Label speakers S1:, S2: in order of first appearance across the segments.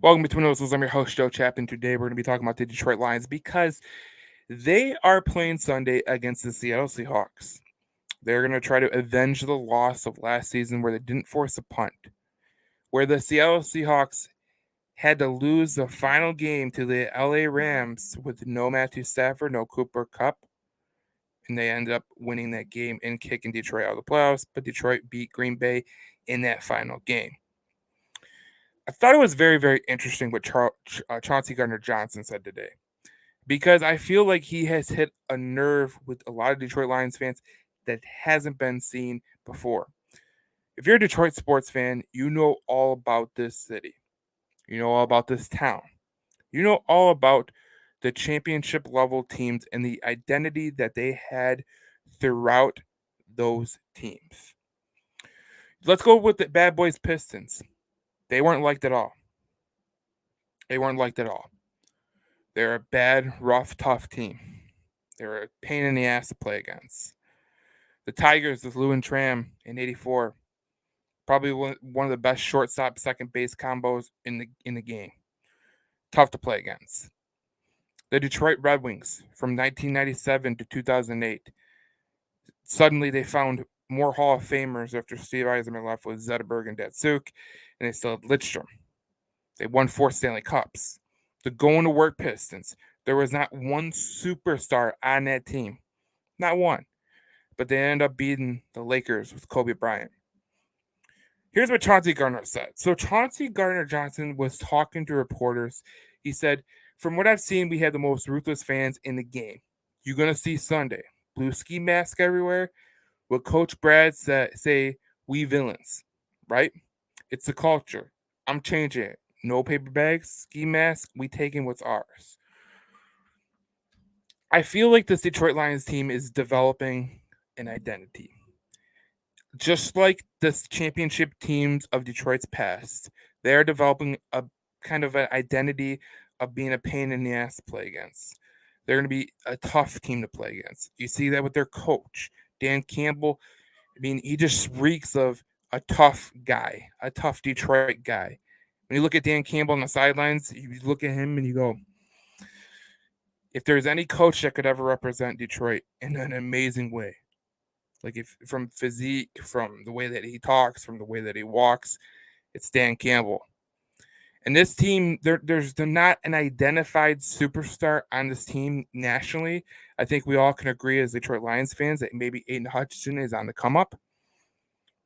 S1: Welcome to Twin Whistles. I'm your host, Joe Chapin. Today we're going to be talking about the Detroit Lions because they are playing Sunday against the Seattle Seahawks. They're going to try to avenge the loss of last season where they didn't force a punt, where the Seattle Seahawks had to lose the final game to the LA Rams with no Matthew Stafford, no Cooper Cup, and they ended up winning that game and kicking Detroit out of the playoffs, but Detroit beat Green Bay in that final game. I thought it was very, very interesting what Chauncey Gardner-Johnson said today because I feel like he has hit a nerve with a lot of Detroit Lions fans that hasn't been seen before. If you're a Detroit sports fan, you know all about this city. You know all about this town. You know all about the championship level teams and the identity that they had throughout those teams. Let's go with the Bad Boys Pistons. They weren't liked at all. They weren't liked at all. They're a bad, rough, tough team. They're a pain in the ass to play against. The Tigers with Lou and Tram in '84, probably one of the best shortstop second base combos in the game. Tough to play against. The Detroit Red Wings from 1997 to 2008. Suddenly they found more Hall of Famers after Steve Eisman left with Zetterberg and Datsuk, and they still had Lidstrom. They won 4 Stanley Cups. The going to work Pistons. There was not one superstar on that team. Not one. But they ended up beating the Lakers with Kobe Bryant. Here's what Chauncey Gardner said. So Chauncey Gardner-Johnson was talking to reporters. He said, "From what I've seen, we have the most ruthless fans in the game. You're gonna see Sunday. Blue ski mask everywhere. With Coach Brad say we villains, right? It's the culture. I'm changing it. No paper bags, ski mask. We taking what's ours." I feel like this Detroit Lions team is developing an identity. Just like the championship teams of Detroit's past, they are developing a kind of an identity of being a pain in the ass to play against. They're going to be a tough team to play against. You see that with their coach, Dan Campbell. I mean, he just reeks of a tough guy, a tough Detroit guy. When you look at Dan Campbell on the sidelines, you look at him and you go, if there's any coach that could ever represent Detroit in an amazing way, like if from physique, from the way that he talks, from the way that he walks, it's Dan Campbell. And this team, there's not an identified superstar on this team nationally. I think we all can agree as Detroit Lions fans that maybe Aiden Hutchinson is on the come up.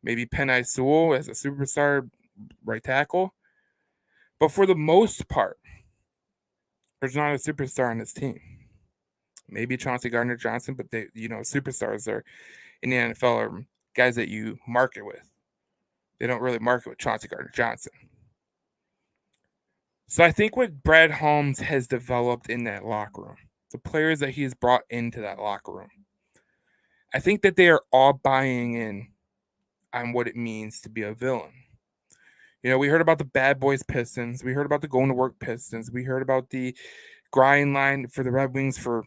S1: Maybe Penei Sewell as a superstar right tackle. But for the most part, there's not a superstar on this team. Maybe Chauncey Gardner-Johnson, but superstars are in the NFL are guys that you market with. They don't really market with Chauncey Gardner-Johnson. So I think what Brad Holmes has developed in that locker room, the players that he's brought into that locker room, I think that they are all buying in on what it means to be a villain. We heard about the Bad Boys Pistons. We heard about the Going to Work Pistons. We heard about the grind line for the Red Wings for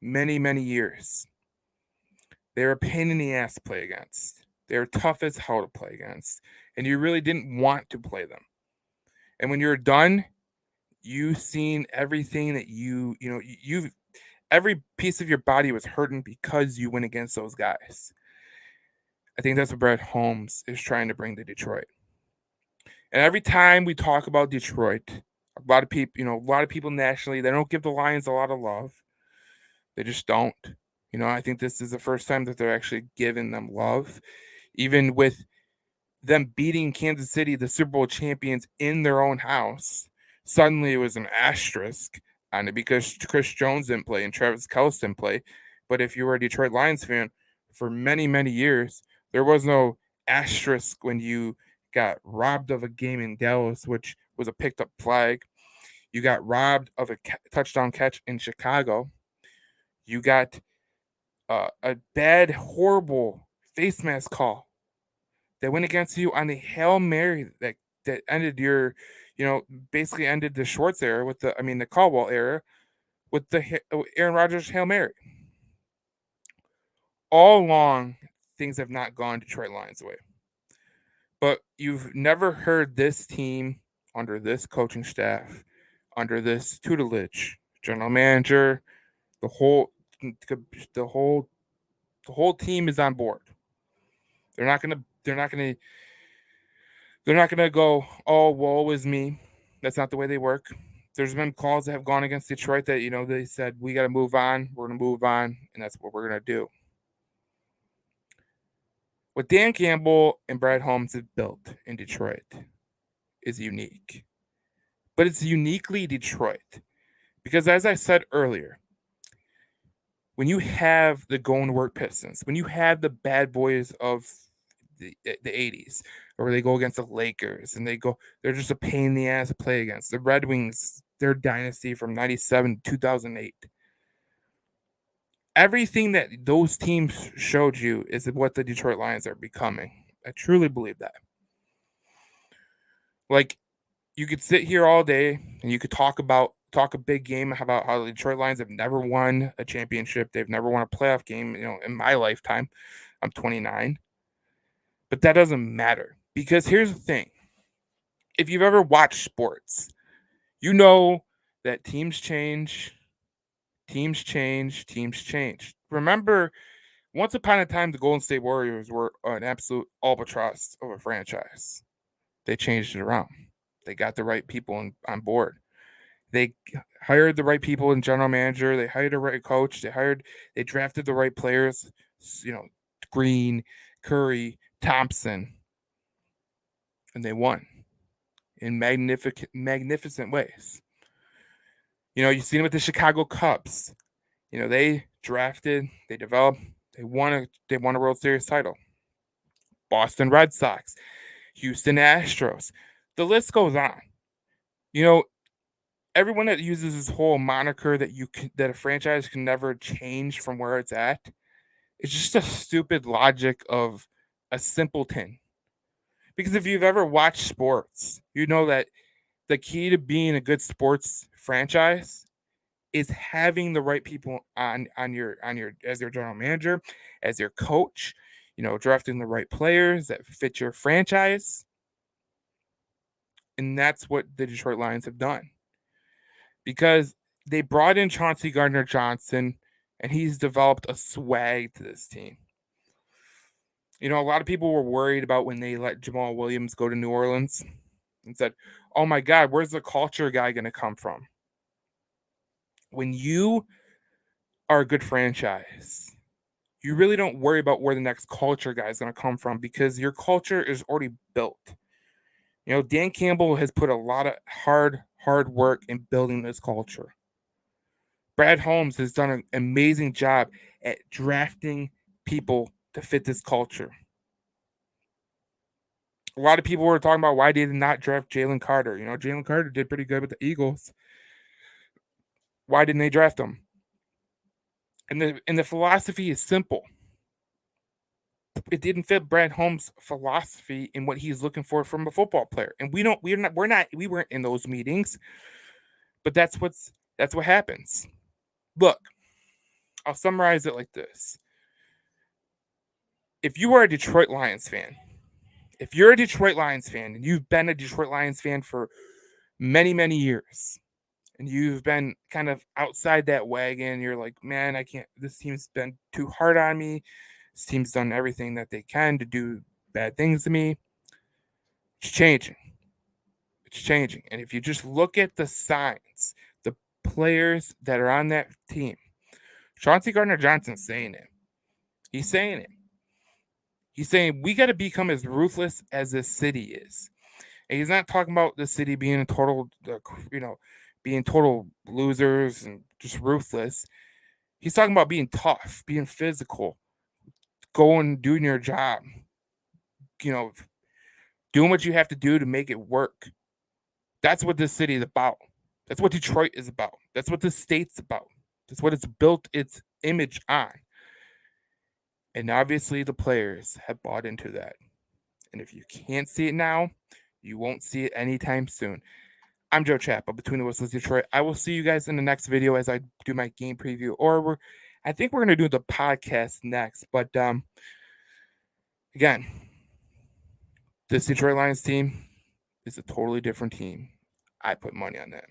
S1: many, many years. They're a pain in the ass to play against. They're tough as hell to play against. And you really didn't want to play them. And when you're done, you've seen everything that you've every piece of your body was hurting because you went against those guys. I think that's what Brad Holmes is trying to bring to Detroit. And every time we talk about Detroit, a lot of people nationally, they don't give the Lions a lot of love. They just don't. I think this is the first time that they're actually giving them love, even with them beating Kansas City, the Super Bowl champions, in their own house. Suddenly it was an asterisk on it because Chris Jones didn't play and Travis Kelce didn't play. But if you were a Detroit Lions fan for many, many years, there was no asterisk when you got robbed of a game in Dallas, which was a picked up flag. You got robbed of a touchdown catch in Chicago. You got a bad, horrible face mask call that went against you on the Hail Mary that ended your, basically ended the Schwartz era the Caldwell era with the Aaron Rodgers Hail Mary. All along, things have not gone Detroit Lions way. But you've never heard this team under this coaching staff, under this tutelage, general manager, the whole the whole the whole team is on board. They're not gonna they're not gonna they're not gonna go, oh, woe is me. That's not the way they work. There's been calls that have gone against Detroit that, they said we gotta move on, we're gonna move on, and that's what we're gonna do. What Dan Campbell and Brad Holmes have built in Detroit is unique. But it's uniquely Detroit. Because as I said earlier, when you have the going to work Pistons, when you have the bad boys of the 80s, or they go against the Lakers and they're just a pain in the ass to play against. The Red Wings, their dynasty from 97 to 2008. Everything that those teams showed you is what the Detroit Lions are becoming. I truly believe that. Like, you could sit here all day and you could talk a big game about how the Detroit Lions have never won a championship. They've never won a playoff game, in my lifetime. I'm 29. But that doesn't matter, because here's the thing. If you've ever watched sports, you know that teams change, teams change. Remember, once upon a time, the Golden State Warriors were an absolute albatross of a franchise. They changed it around. They got the right people on board. They hired the right people in general manager. They hired the right coach. They drafted the right players. Green, Curry, Thompson, and they won in magnificent ways. You've seen it with the Chicago Cubs. They drafted, they developed, they won a World Series title. Boston Red Sox, Houston Astros. The list goes on. Everyone that uses this whole moniker that a franchise can never change from where it's at, it's just a stupid logic of a simpleton. Because if you've ever watched sports, you know that the key to being a good sports franchise is having the right people on your as your general manager, as your coach, drafting the right players that fit your franchise. And that's what the Detroit Lions have done. Because they brought in Chauncey Gardner-Johnson, and he's developed a swag to this team. A lot of people were worried about when they let Jamal Williams go to New Orleans and said, oh my God, where's the culture guy going to come from? When you are a good franchise, you really don't worry about where the next culture guy is going to come from, because your culture is already built. Dan Campbell has put a lot of hard work in building this culture. Brad Holmes has done an amazing job at drafting people to fit this culture. A lot of people were talking about why they did not draft Jalen Carter. Jalen Carter did pretty good with the Eagles. Why didn't they draft him? And the philosophy is simple. It didn't fit Brad Holmes' philosophy in what he's looking for from a football player. And we weren't in those meetings, but that's what happens. Look, I'll summarize it like this. If you are a Detroit Lions fan, if you're a Detroit Lions fan and you've been a Detroit Lions fan for many, many years, and you've been kind of outside that wagon, you're like, man, I can't, this team's been too hard on me. This team's done everything that they can to do bad things to me. It's changing. It's changing. And if you just look at the signs, the players that are on that team, Chauncey Gardner-Johnson's saying it. He's saying it. He's saying we got to become as ruthless as this city is. And he's not talking about the city being being total losers and just ruthless. He's talking about being tough, being physical, going, doing your job, doing what you have to do to make it work. That's what this city is about. That's what Detroit is about. That's what the state's about. That's what it's built its image on. And obviously the players have bought into that. And if you can't see it now, you won't see it anytime soon. I'm Joe Chappa, Between the Whistles Detroit. I will see you guys in the next video as I do my game preview. Or I think we're going to do the podcast next. But again, this Detroit Lions team, is a totally different team. I put money on that.